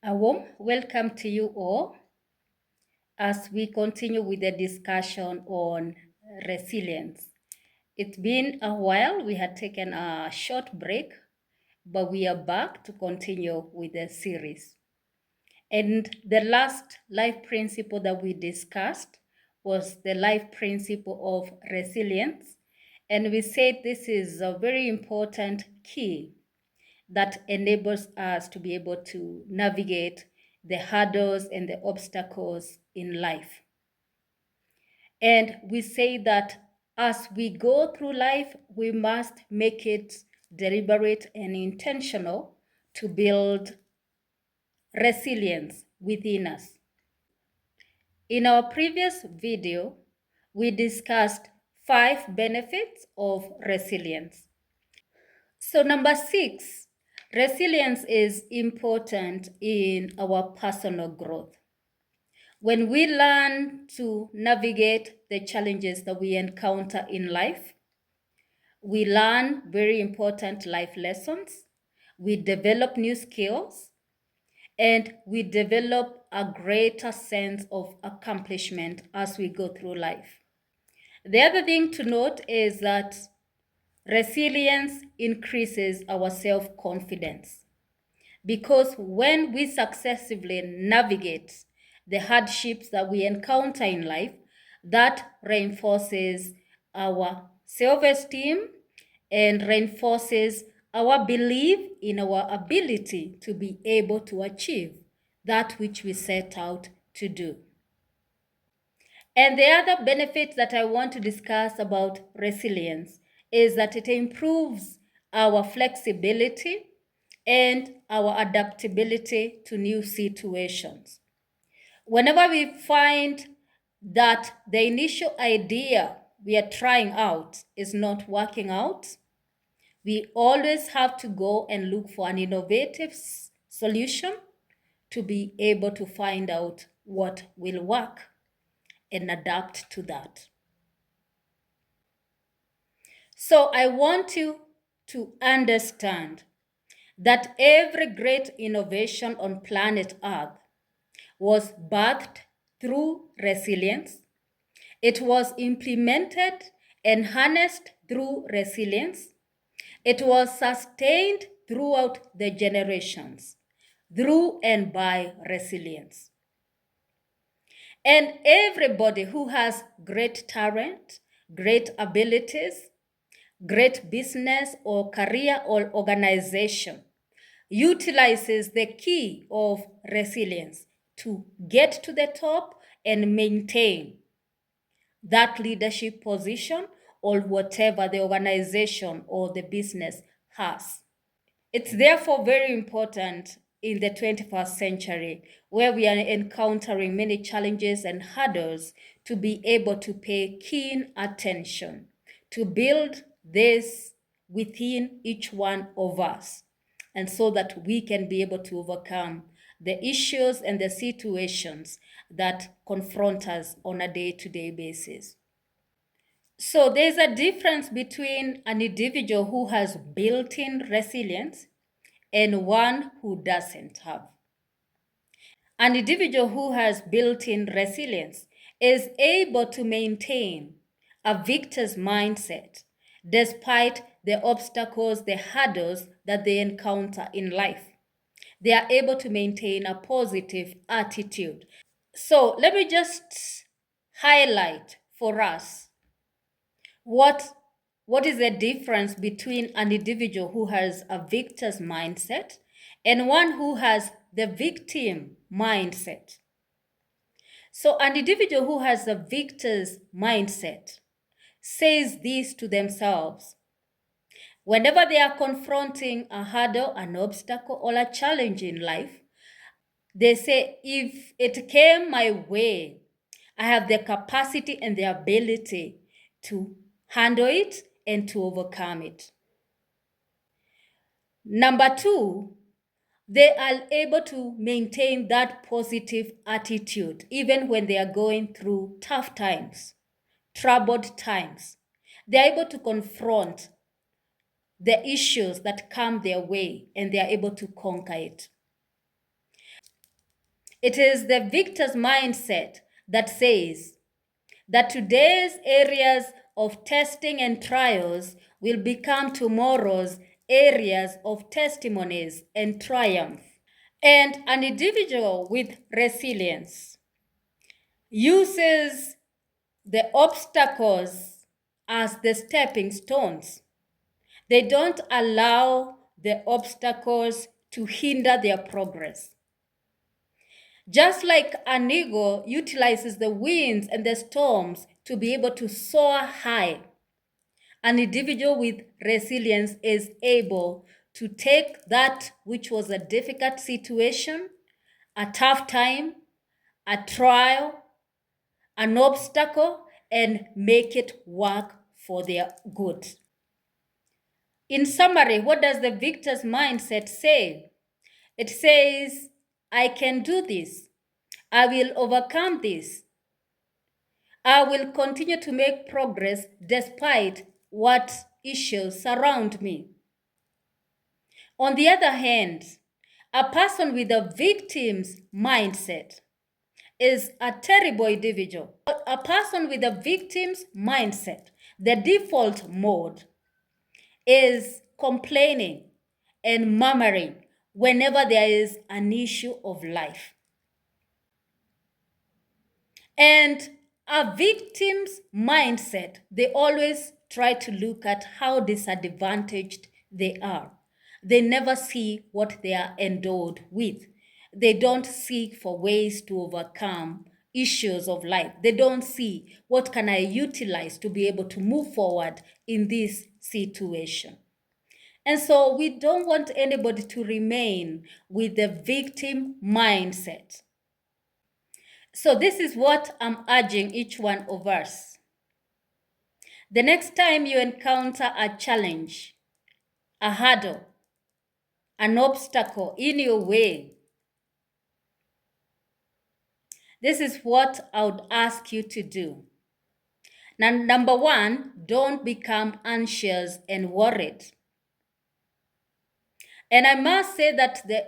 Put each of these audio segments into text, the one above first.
A warm welcome to you all as we continue with the discussion on resilience. It's been a while. We had taken a short break, but we are back to continue with the series. And the last life principle that we discussed was the life principle of resilience. And we said this is a very important key that enables us to be able to navigate the hurdles and the obstacles in life. And we say that as we go through life, we must make it deliberate and intentional to build resilience within us. In our previous video, we discussed 5 benefits of resilience. So number 6, resilience is important in our personal growth. When we learn to navigate the challenges that we encounter in life, we learn very important life lessons, we develop new skills, and we develop a greater sense of accomplishment as we go through life. The other thing to note is that resilience increases our self-confidence because when we successfully navigate the hardships that we encounter in life, that reinforces our self-esteem and reinforces our belief in our ability to be able to achieve that which we set out to do. And the other benefit that I want to discuss about resilience is that it improves our flexibility and our adaptability to new situations. Whenever we find that the initial idea we are trying out is not working out, we always have to go and look for an innovative solution to be able to find out what will work and adapt to that. So I want you to understand that every great innovation on planet Earth was birthed through resilience. It was implemented and harnessed through resilience. It was sustained throughout the generations, through and by resilience. And everybody who has great talent, great abilities, great business or career or organization utilizes the key of resilience to get to the top and maintain that leadership position or whatever the organization or the business has. It's therefore very important in the 21st century, where we are encountering many challenges and hurdles, to be able to pay keen attention, to build this within each one of us, and so that we can be able to overcome the issues and the situations that confront us on a day-to-day basis. So there's a difference between an individual who has built-in resilience and one who doesn't have. An individual who has built-in resilience is able to maintain a victor's mindset despite the obstacles, the hurdles that they encounter in life. They are able to maintain a positive attitude. So let me just highlight for us what is the difference between an individual who has a victor's mindset and one who has the victim mindset? So an individual who has a victor's mindset says this to themselves. Whenever they are confronting a hurdle, an obstacle, or a challenge in life, they say, if it came my way, I have the capacity and the ability to handle it and to overcome it. Number 2, they are able to maintain that positive attitude even when they are going through tough times, troubled times. They are able to confront the issues that come their way and they are able to conquer it. It is the victor's mindset that says that today's areas of testing and trials will become tomorrow's areas of testimonies and triumph. And an individual with resilience uses the obstacles as the stepping stones. They don't allow the obstacles to hinder their progress. Just like an eagle utilizes the winds and the storms to be able to soar high, an individual with resilience is able to take that which was a difficult situation, a tough time, a trial, an obstacle, and make it work for their good. In summary, what does the victor's mindset say? It says, I can do this. I will overcome this. I will continue to make progress despite what issues surround me. On the other hand, a person with a victim's mindset is a terrible individual. A person with a victim's mindset, the default mode is complaining and murmuring whenever there is an issue of life. And a victim's mindset, they always try to look at how disadvantaged they are. They never see what they are endowed with. They don't seek for ways to overcome issues of life. They don't see what can I utilize to be able to move forward in this situation. And so we don't want anybody to remain with the victim mindset. So this is what I'm urging each one of us. The next time you encounter a challenge, a hurdle, an obstacle in your way, this is what I would ask you to do. Now, number one, don't become anxious and worried. And I must say that the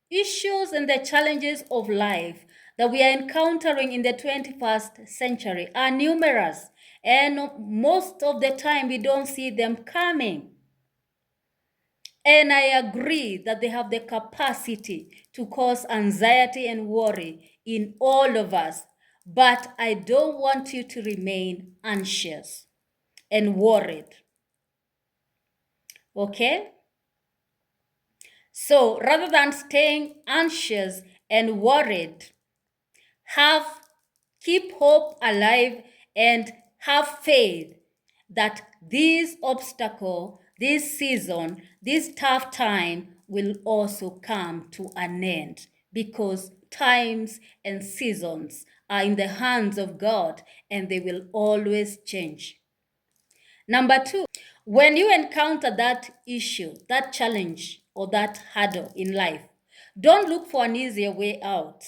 issues and the challenges of life that we are encountering in the 21st century are numerous, and most of the time we don't see them coming. And I agree that they have the capacity to cause anxiety and worry in all of us, but I don't want you to remain anxious and worried. Okay? So rather than staying anxious and worried, keep hope alive and have faith that this obstacle, this season, this tough time will also come to an end, because times and seasons are in the hands of God and they will always change. Number two, when you encounter that issue, that challenge, or that hurdle in life, don't look for an easier way out,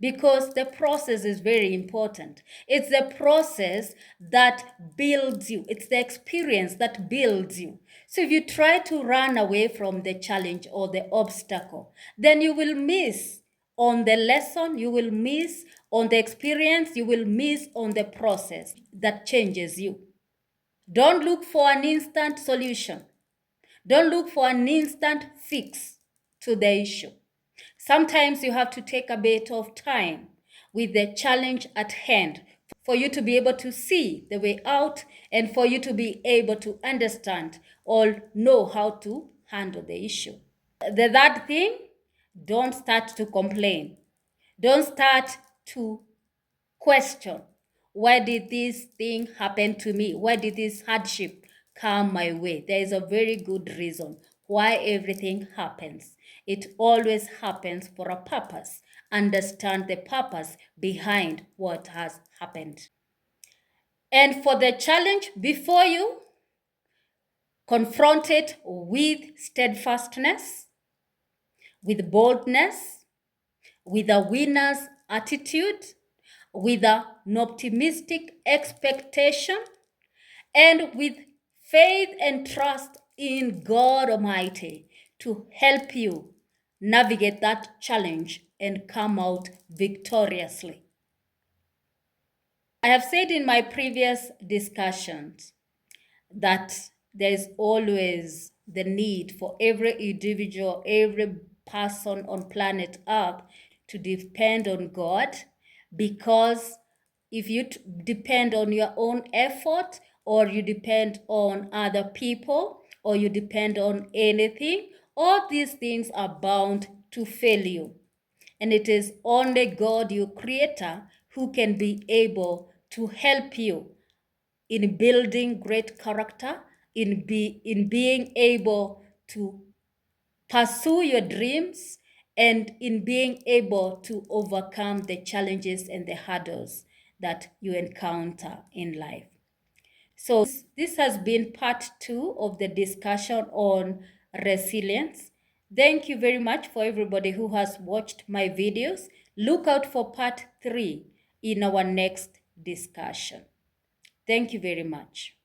because the process is very important. It's the process that builds you. It's the experience that builds you. So if you try to run away from the challenge or the obstacle, then you will miss on the lesson, you will miss on the experience, you will miss on the process that changes you. Don't look for an instant solution. Don't look for an instant fix to the issue. Sometimes you have to take a bit of time with the challenge at hand for you to be able to see the way out and for you to be able to understand or know how to handle the issue. The third thing, don't start to complain. Don't start to question, why did this thing happen to me? Why did this hardship come my way? There is a very good reason why everything happens. It always happens for a purpose. Understand the purpose behind what has happened. And for the challenge before you, confront it with steadfastness, with boldness, with a winner's attitude, with an optimistic expectation, and with faith and trust in God Almighty to help you navigate that challenge and come out victoriously. I have said in my previous discussions that there is always the need for every individual, every person on planet Earth to depend on God, because if you depend on your own effort, or you depend on other people, or you depend on anything, all these things are bound to fail you. And it is only God, your creator, who can be able to help you in building great character, in being able to pursue your dreams, and in being able to overcome the challenges and the hurdles that you encounter in life. So this has been part 2 of the discussion on resilience. Thank you very much for everybody who has watched my videos. Look out for part 3 in our next discussion. Thank you very much.